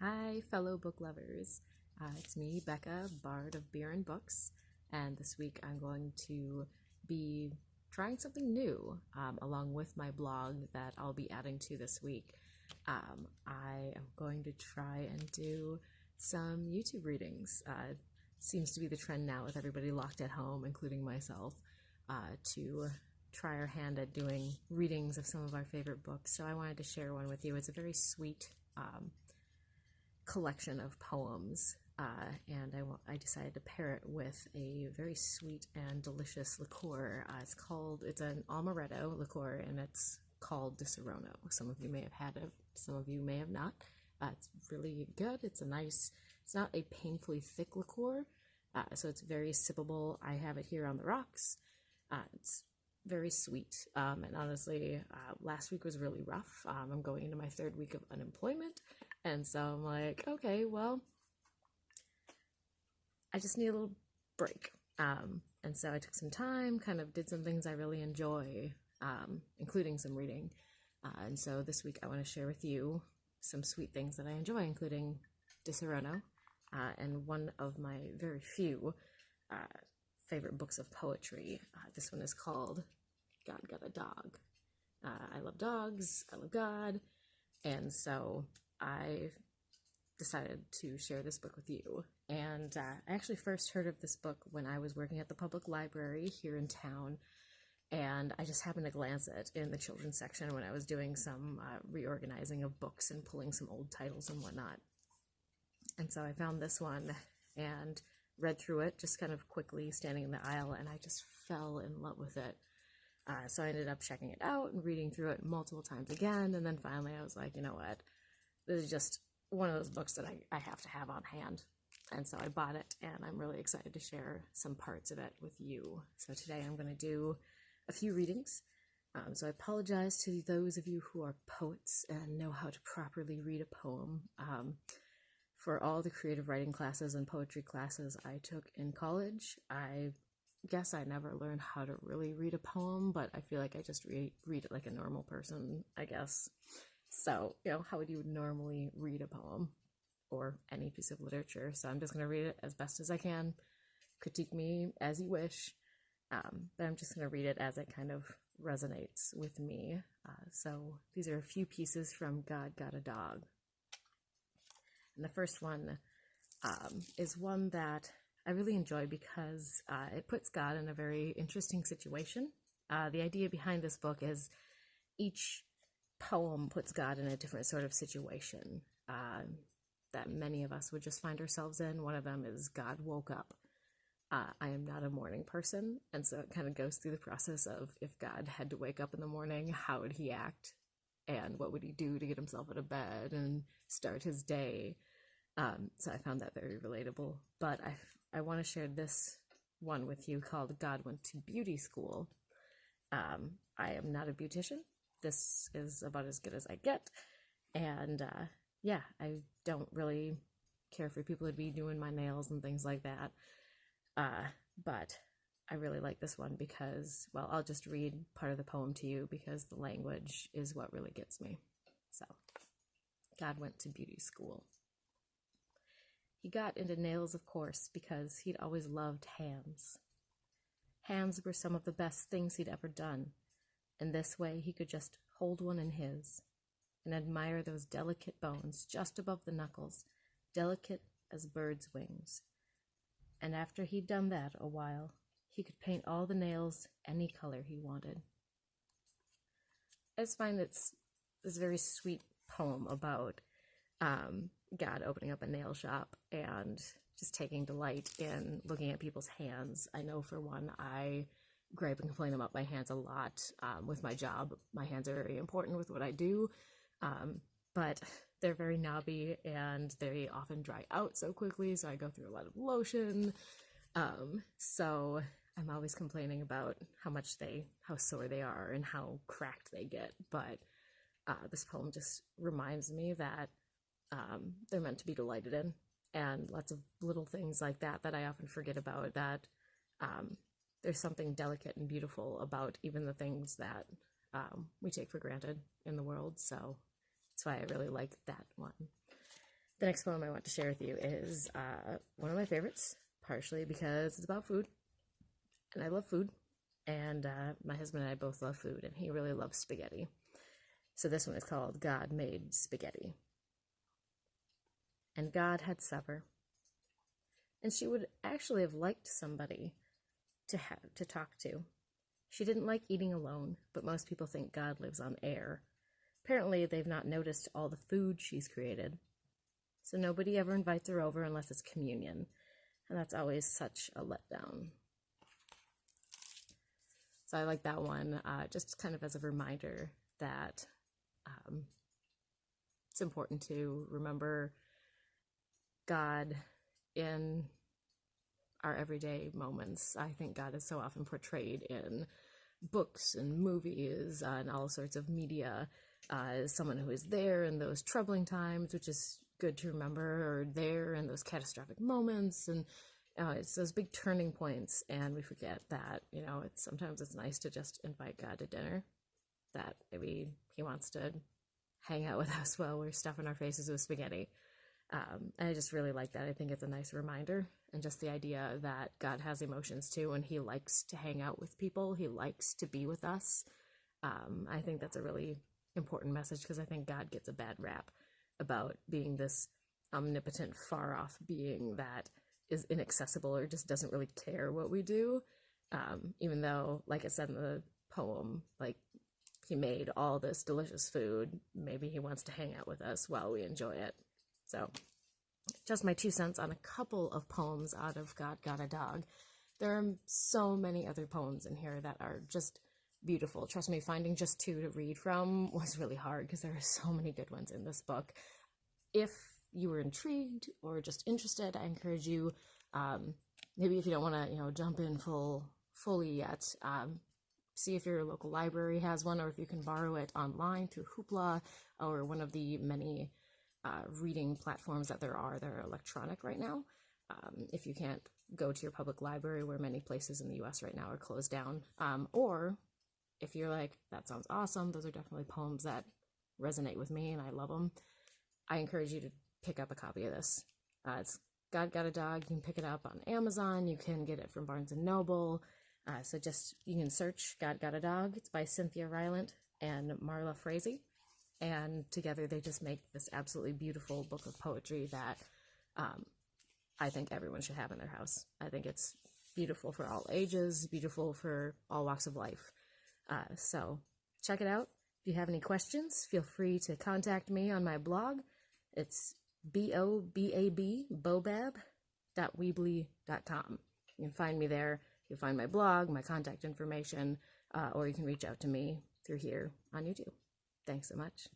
Hi, fellow book lovers. It's me, Becca, Bard of Beer and Books, and this week I'm going to be trying something new along with my blog that I'll be adding to this week. I am going to try and do some YouTube readings. Seems to be the trend now with everybody locked at home, including myself, to try our hand at doing readings of some of our favorite books. So I wanted to share one with you. It's a very sweet collection of poems, and I decided to pair it with a very sweet and delicious liqueur. It's an amaretto liqueur, and it's called Di Serono. Some of you may have had it, some of you may have not. It's really good. It's not a painfully thick liqueur, so it's very sippable. I have it here on the rocks. It's very sweet, and honestly, last week was really rough. I'm going into my third week of unemployment, and so I'm like, okay, well, I just need a little break. And so I took some time, kind of did some things I really enjoy, including some reading. And so this week I want to share with you some sweet things that I enjoy, including Di Serono, and one of my very few favorite books of poetry. This one is called God Got a Dog. I love dogs, I love God, and so I decided to share this book with you. And I actually first heard of this book when I was working at the public library here in town, and I just happened to glance at it in the children's section when I was doing some reorganizing of books and pulling some old titles and whatnot. And so I found this one and read through it just kind of quickly, standing in the aisle, and I just fell in love with it. So I ended up checking it out and reading through it multiple times again, and then finally I was like, you know what, this is just one of those books that I have to have on hand. And so I bought it, and I'm really excited to share some parts of it with you. So today I'm going to do a few readings. So I apologize to those of you who are poets and know how to properly read a poem. For all the creative writing classes and poetry classes I took in college, I guess I never learned how to really read a poem, but I feel like I just read it like a normal person, I guess. So, how would you normally read a poem or any piece of literature? So I'm just going to read it as best as I can. Critique me as you wish, but I'm just going to read it as it kind of resonates with me. So these are a few pieces from God Got a Dog. And the first one is one that I really enjoy because it puts God in a very interesting situation. The idea behind this book is each poem puts God in a different sort of situation that many of us would just find ourselves in. One of them is God woke up. I am not a morning person, and so it kind of goes through the process of if God had to wake up in the morning, how would he act? And what would he do to get himself out of bed and start his day? So I found that very relatable. But I want to share this one with you called God Went to Beauty School. I am not a beautician. This is about as good as I get. And yeah, I don't really care for people to be doing my nails and things like that. But I really like this one because, well, I'll just read part of the poem to you because the language is what really gets me. So, God went to beauty school. He got into nails, of course, because he'd always loved hands. Hands were some of the best things he'd ever done. In this way, he could just hold one in his and admire those delicate bones just above the knuckles, delicate as birds' wings. And after he'd done that a while, he could paint all the nails any color he wanted. I just find it's this very sweet poem about God opening up a nail shop and just taking delight in looking at people's hands. I know for one, I gripe and complain about my hands a lot with my job. My hands are very important with what I do, but they're very knobby and they often dry out so quickly, so I go through a lot of lotion. So I'm always complaining about how sore they are and how cracked they get, but this poem just reminds me that they're meant to be delighted in, and lots of little things like that I often forget about, that there's something delicate and beautiful about even the things that we take for granted in the world. So that's why I really like that one. The next poem I want to share with you is one of my favorites, partially because it's about food, and I love food, and my husband and I both love food, and he really loves spaghetti. So this one is called God Made Spaghetti. And God had supper, and she would actually have liked somebody to talk to. She didn't like eating alone, but most people think God lives on air. Apparently, they've not noticed all the food she's created. So nobody ever invites her over unless it's communion, and that's always such a letdown. So I like that one, just kind of as a reminder that it's important to remember God in our everyday moments. I think God is so often portrayed in books and movies and all sorts of media as someone who is there in those troubling times, which is good to remember, or there in those catastrophic moments, and it's those big turning points, and we forget that, sometimes it's nice to just invite God to dinner, that maybe he wants to hang out with us while we're stuffing our faces with spaghetti. And I just really like that. I think it's a nice reminder, and just the idea that God has emotions too, and he likes to hang out with people. He likes to be with us. I think that's a really important message, because I think God gets a bad rap about being this omnipotent, far-off being that is inaccessible or just doesn't really care what we do. Even though, like it said in the poem, like, he made all this delicious food, maybe he wants to hang out with us while we enjoy it. So, just my 2 cents on a couple of poems out of God Got a Dog. There are so many other poems in here that are just beautiful. Trust me, finding just 2 to read from was really hard, because there are so many good ones in this book. If you were intrigued or just interested, I encourage you, maybe if you don't want to, jump in fully yet, see if your local library has one, or if you can borrow it online through Hoopla or one of the many reading platforms that are electronic right now. If you can't go to your public library, where many places in the US right now are closed down, or if you're like, that sounds awesome, those are definitely poems that resonate with me and I love them, I encourage you to pick up a copy of this. It's God Got a Dog. You can pick it up on Amazon. You can get it from Barnes & Noble. So you can search God Got a Dog. It's by Cynthia Rylant and Marla Frazee. And together they just make this absolutely beautiful book of poetry that I think everyone should have in their house. I think it's beautiful for all ages, beautiful for all walks of life. So check it out. If you have any questions, feel free to contact me on my blog. It's bobab.weebly.com. You can find me there. You'll find my blog, my contact information, or you can reach out to me through here on YouTube. Thanks so much.